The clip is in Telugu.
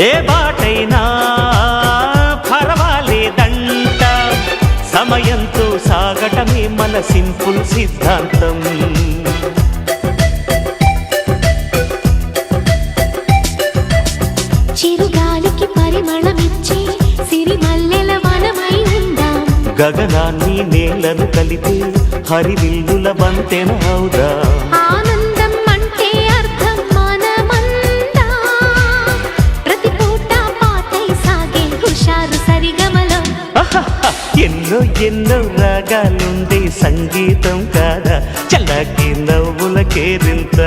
ఏ బాటైనా పర్వాలేదంట, సమయంతో సాగటమే మన సింపుల్ సిద్ధాంతం. చిరుగాలికి పరిమళమిచ్చే సిరిమల్లెల వనమై ఉందాం, గగనాన్ని నేలను కలిపే హరివిల్లుల బంతెన అవుదాం. ఆనందం అంటే అర్థం మనమందా, ప్రతి పూట పాటై సాగే హుషారు సరిగమలో. ఎన్నో ఎన్నో రాగాలుండే సంగీతం కాదా, చల్లకి నవ్వుల కేరింత.